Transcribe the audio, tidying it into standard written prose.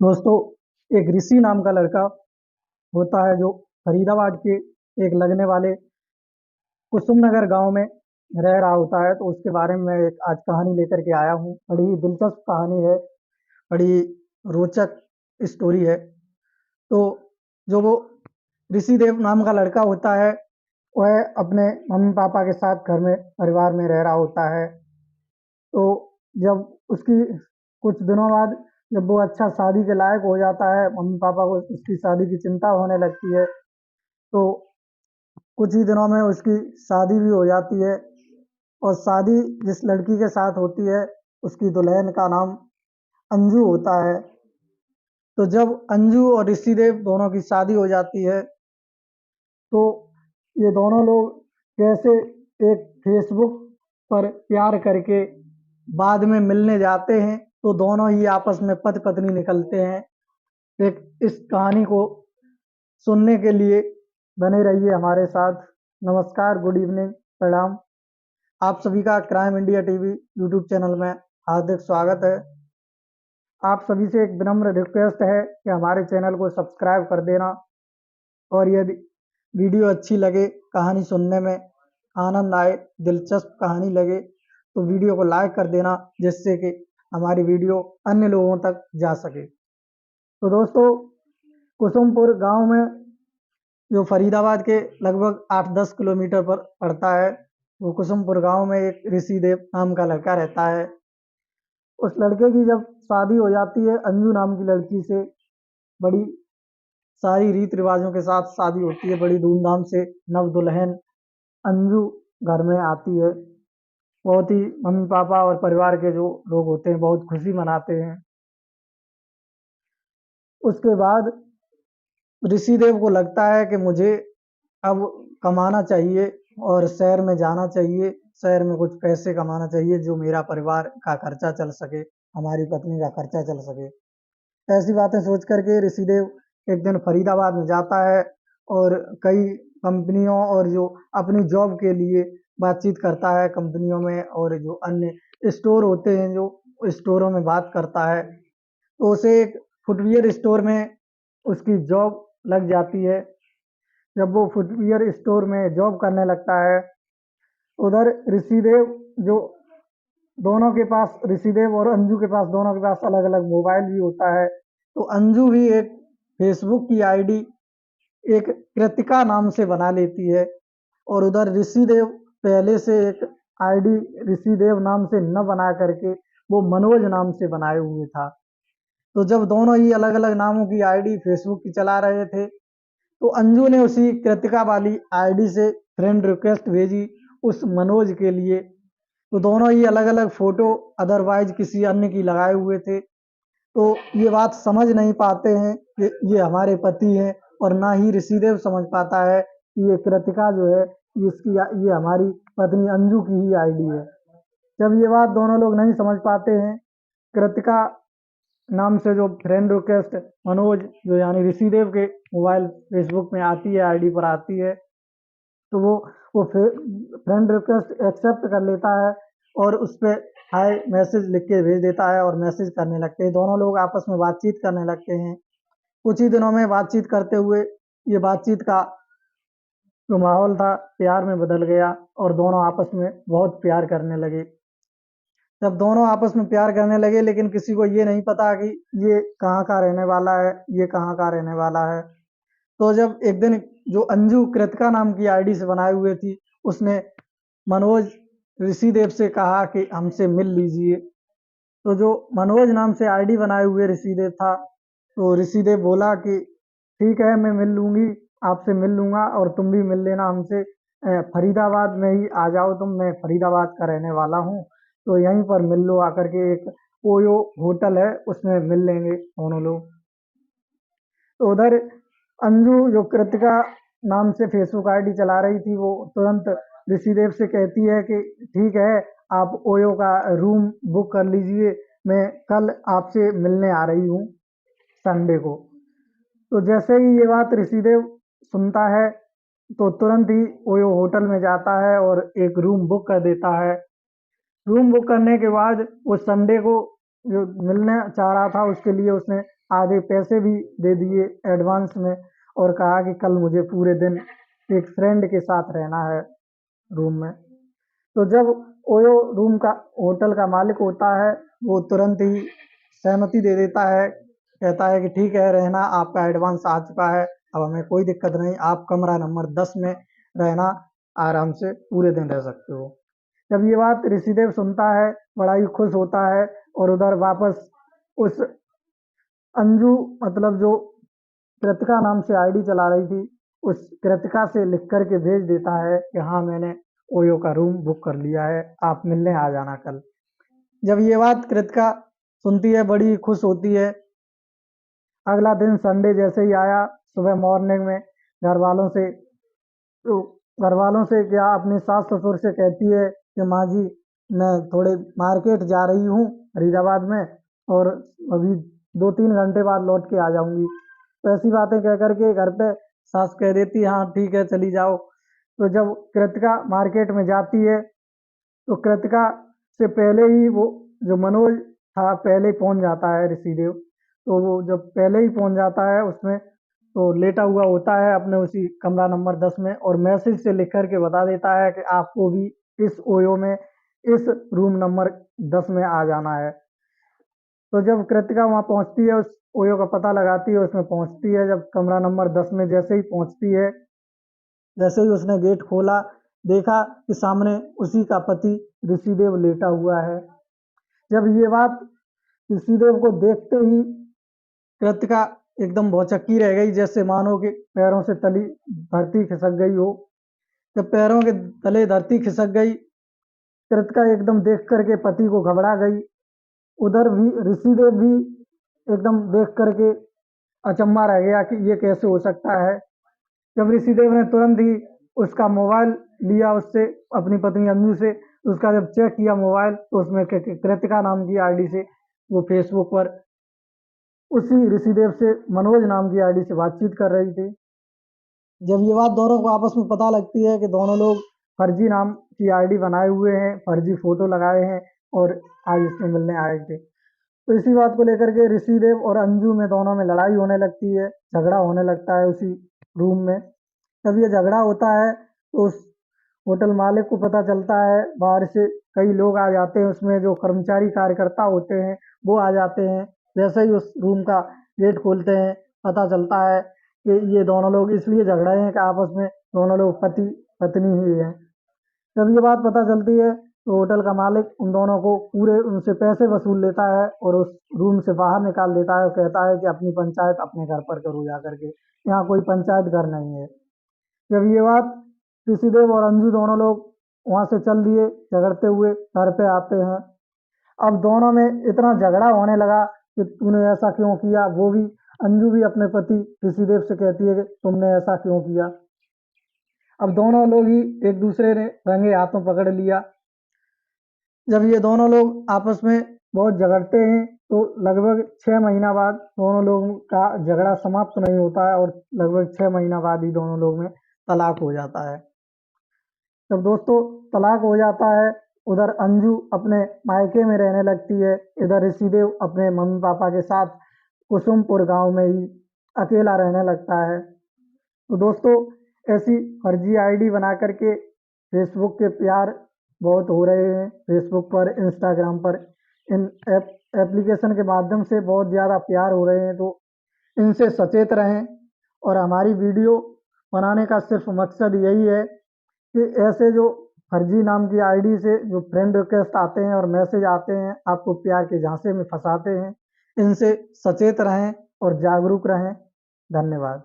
दोस्तों, एक ऋषि नाम का लड़का होता है जो फरीदाबाद के एक लगने वाले कुसुम नगर गांव में रह रहा होता है। तो उसके बारे में मैं एक आज कहानी लेकर के आया हूँ। बड़ी ही दिलचस्प कहानी है, बड़ी रोचक स्टोरी है। तो जो वो ऋषि देव नाम का लड़का होता है, वह अपने मम्मी पापा के साथ घर में परिवार में रह रहा होता है। तो जब उसकी कुछ दिनों बाद जब वो अच्छा शादी के लायक हो जाता है, मम्मी पापा को उसकी शादी की चिंता होने लगती है। तो कुछ ही दिनों में उसकी शादी भी हो जाती है। और शादी जिस लड़की के साथ होती है, उसकी दुल्हन का नाम अंजू होता है। तो जब अंजू और ऋषिदेव दोनों की शादी हो जाती है, तो ये दोनों लोग कैसे एक फेसबुक पर प्यार करके बाद में मिलने जाते हैं। तो दोनों ही आपस में पति पत्नी निकलते हैं। एक इस कहानी को सुनने के लिए बने रहिए हमारे साथ। नमस्कार, गुड इवनिंग, प्रणाम। आप सभी का crime India TV YouTube channel में हार्दिक स्वागत है। आप सभी से एक विनम्र रिक्वेस्ट है कि हमारे चैनल को सब्सक्राइब कर देना, और यदि वीडियो अच्छी लगे, कहानी सुनने में आनंद आए, दिलचस्प कहानी लगे, तो वीडियो को लाइक कर देना, जिससे कि हमारी वीडियो अन्य लोगों तक जा सके। तो दोस्तों, कुसुमपुर गांव में, जो फरीदाबाद के लगभग 8-10 किलोमीटर पर पड़ता है, वो कुसुमपुर गांव में एक ऋषि देव नाम का लड़का रहता है। उस लड़के की जब शादी हो जाती है अंजू नाम की लड़की से, बड़ी सारी रीत रिवाजों के साथ शादी होती है, बड़ी धूमधाम से। नव दुल्हन अंजू घर में आती है। बहुत ही मम्मी पापा और परिवार के जो लोग होते हैं बहुत खुशी मनाते हैं। उसके बाद ऋषि देव को लगता है कि मुझे अब कमाना चाहिए और शहर में जाना चाहिए। शहर में कुछ पैसे कमाना चाहिए जो मेरा परिवार का खर्चा चल सके, हमारी पत्नी का खर्चा चल सके। ऐसी बातें सोच करके ऋषिदेव एक दिन फरीदाबाद में जाता है और कई कंपनियों और जो अपनी जॉब के लिए बातचीत करता है कंपनियों में, और जो अन्य स्टोर होते हैं जो स्टोरों में बात करता है। तो उसे एक फुटवियर स्टोर में उसकी जॉब लग जाती है। जब वो फुटवियर स्टोर में जॉब करने लगता है, उधर ऋषिदेव जो दोनों के पास, ऋषिदेव और अंजू के पास, दोनों के पास अलग अलग मोबाइल भी होता है। तो अंजू भी एक फेसबुक की आईडी एक कृतिका नाम से बना लेती है, और उधर ऋषिदेव पहले से एक आईडी ऋषिदेव नाम से न बना करके वो मनोज नाम से बनाए हुए था। तो जब दोनों ही अलग अलग नामों की आईडी फेसबुक की चला रहे थे, तो अंजू ने उसी कृतिका वाली आईडी से फ्रेंड रिक्वेस्ट भेजी उस मनोज के लिए। तो दोनों ही अलग अलग फोटो अदरवाइज किसी अन्य की लगाए हुए थे। तो ये बात समझ नहीं पाते हैं कि ये हमारे पति हैं, और ना ही ऋषिदेव समझ पाता है कि ये कृतिका जो है ये हमारी पत्नी अंजू की ही आईडी है। जब ये बात दोनों लोग नहीं समझ पाते हैं, कृतिका नाम से जो फ्रेंड रिक्वेस्ट मनोज, जो यानी ऋषिदेव के मोबाइल फेसबुक में आती है, आईडी पर आती है, तो वो फ्रेंड रिक्वेस्ट एक्सेप्ट कर लेता है और उस पे हाय मैसेज लिख के भेज देता है, और मैसेज करने लगते हैं। दोनों लोग आपस में बातचीत करने लगते हैं। कुछ ही दिनों में बातचीत करते हुए ये बातचीत का जो माहौल था प्यार में बदल गया, और दोनों आपस में बहुत प्यार करने लगे। जब दोनों आपस में प्यार करने लगे, लेकिन किसी को ये नहीं पता कि ये कहाँ का रहने वाला है, ये कहाँ का रहने वाला है। तो जब एक दिन जो अंजू कृतिका नाम की आईडी से बनाए हुए थी, उसने मनोज ऋषिदेव से कहा कि हमसे मिल लीजिए। तो जो मनोज नाम से आईडी बनाए हुए ऋषिदेव था, तो ऋषिदेव बोला कि ठीक है, मैं मिल लूंगी, आपसे मिल लूंगा, और तुम भी मिल लेना हमसे। फरीदाबाद में ही आ जाओ तुम, मैं फरीदाबाद का रहने वाला हूँ, तो यहीं पर मिल लो आकर के। एक ओयो होटल है, उसमें मिल लेंगे दोनों लोग। तो उधर अंजू जो कृतिका नाम से फेसबुक आईडी चला रही थी, वो तुरंत ऋषिदेव से कहती है कि ठीक है, आप ओयो का रूम बुक कर लीजिए, मैं कल आपसे मिलने आ रही हूँ संडे को। तो जैसे ही ये बात ऋषिदेव सुनता है, तो तुरंत ही ओयो होटल में जाता है और एक रूम बुक कर देता है। रूम बुक करने के बाद वो संडे को जो मिलने चाह रहा था, उसके लिए उसने आधे पैसे भी दे दिए एडवांस में और कहा कि कल मुझे पूरे दिन एक फ्रेंड के साथ रहना है रूम में। तो जब ओयो रूम का होटल का मालिक होता है वो तुरंत ही सहमति दे देता है, कहता है कि ठीक है रहना, आपका एडवांस आ चुका है, अब हमें कोई दिक्कत नहीं, आप कमरा नंबर 10 में रहना, आराम से पूरे दिन रह सकते हो। जब ये बात ऋषिदेव सुनता है बड़ा ही खुश होता है और उधर वापस उस अंजू मतलब जो कृतिका नाम से आईडी चला रही थी उस कृतिका से लिख कर के भेज देता है कि हाँ मैंने ओयो का रूम बुक कर लिया है, आप मिलने आ जाना कल। जब ये बात कृतिका सुनती है बड़ी खुश होती है। अगला दिन संडे जैसे ही आया, सुबह मॉर्निंग में घर वालों से तो घर वालों से क्या अपनी सास ससुर से कहती है कि माँ जी मैं थोड़े मार्केट जा रही हूँ फरीदाबाद में और अभी 2-3 घंटे बाद लौट के आ जाऊंगी। तो ऐसी बातें कह करके घर पे सास कह देती हाँ ठीक है चली जाओ। तो जब कृतिका मार्केट में जाती है तो कृतिका से पहले ही वो जो मनोज था पहले ही पहुंच जाता है ऋषिदेव। तो वो जब पहले ही पहुंच जाता है उसमें तो लेटा हुआ होता है अपने उसी कमरा नंबर 10 में और मैसेज से लिख कर के बता देता है कि आपको भी इस ओयो में इस रूम नंबर 10 में आ जाना है। तो जब कृतिका वहां पहुंचती है उस ओयो का पता लगाती है उसमें पहुंचती है, जब कमरा नंबर 10 में जैसे ही पहुंचती है, जैसे ही उसने गेट खोला देखा कि सामने उसी का पति ऋषिदेव लेटा हुआ है। जब ये बात ऋषिदेव को देखते ही कृतिका एकदम भौचक्की रह गई, जैसे मानो कि पैरों से तली धरती खिसक गई हो। जब पैरों के तले धरती खिसक गई, कृतिका एकदम देख करके पति को घबरा गई। उधर भी ऋषिदेव भी एकदम देख करके अचंभा रह गया कि ये कैसे हो सकता है। जब ऋषिदेव ने तुरंत ही उसका मोबाइल लिया उससे, अपनी पत्नी अंजू से, उसका जब चेक किया मोबाइल तो उसमें कृतिका नाम की आईडी से वो फेसबुक पर उसी ऋषिदेव से मनोज नाम की आईडी से बातचीत कर रही थी। जब ये बात दोनों को आपस में पता लगती है कि दोनों लोग फर्जी नाम की आईडी बनाए हुए हैं, फर्जी फोटो लगाए हैं और आज इसमें मिलने आए थे, तो इसी बात को लेकर के ऋषिदेव और अंजू में दोनों में लड़ाई होने लगती है, झगड़ा होने लगता है उसी रूम में। जब ये झगड़ा होता है तो उस होटल मालिक को पता चलता है, बाहर से कई लोग आ जाते हैं, उसमें जो कर्मचारी कार्यकर्ता होते हैं वो आ जाते हैं। जैसे ही उस रूम का गेट खोलते हैं पता चलता है कि ये दोनों लोग इसलिए झगड़े हैं कि आपस में दोनों लोग पति पत्नी ही हैं। जब ये बात पता चलती है तो होटल का मालिक उन दोनों को पूरे उनसे पैसे वसूल लेता है और उस रूम से बाहर निकाल देता है और कहता है कि अपनी पंचायत अपने घर पर करो जा करके, यहाँ कोई पंचायत घर नहीं है। जब ये बात ऋषिदेव और अंजू दोनों लोग वहां से चल दिए झगड़ते हुए घर पे आते हैं। अब दोनों में इतना झगड़ा होने लगा कि तूने ऐसा क्यों किया, वो भी अंजू भी अपने पति ऋषिदेव से कहती है कि तुमने ऐसा क्यों किया। अब दोनों लोग ही एक दूसरे ने रंगे हाथों पकड़ लिया। जब ये दोनों लोग आपस में बहुत झगड़ते हैं तो लगभग 6 महीना बाद दोनों लोगों का झगड़ा समाप्त नहीं होता है और लगभग 6 महीना बाद ही दोनों लोग में तलाक हो जाता है। जब दोस्तों तलाक हो जाता है उधर अंजू अपने मायके में रहने लगती है, इधर ऋषिदेव अपने मम्मी पापा के साथ कुसुमपुर गांव में ही अकेला रहने लगता है। तो दोस्तों ऐसी फर्जी आईडी बना करके फेसबुक के प्यार बहुत हो रहे हैं, फेसबुक पर इंस्टाग्राम पर इन एप्लीकेशन के माध्यम से बहुत ज़्यादा प्यार हो रहे हैं। तो इनसे सचेत रहें और हमारी वीडियो बनाने का सिर्फ मकसद यही है कि ऐसे जो फर्जी नाम की आईडी से जो फ्रेंड रिक्वेस्ट आते हैं और मैसेज आते हैं आपको प्यार के झांसे में फंसाते हैं, इनसे सचेत रहें और जागरूक रहें। धन्यवाद।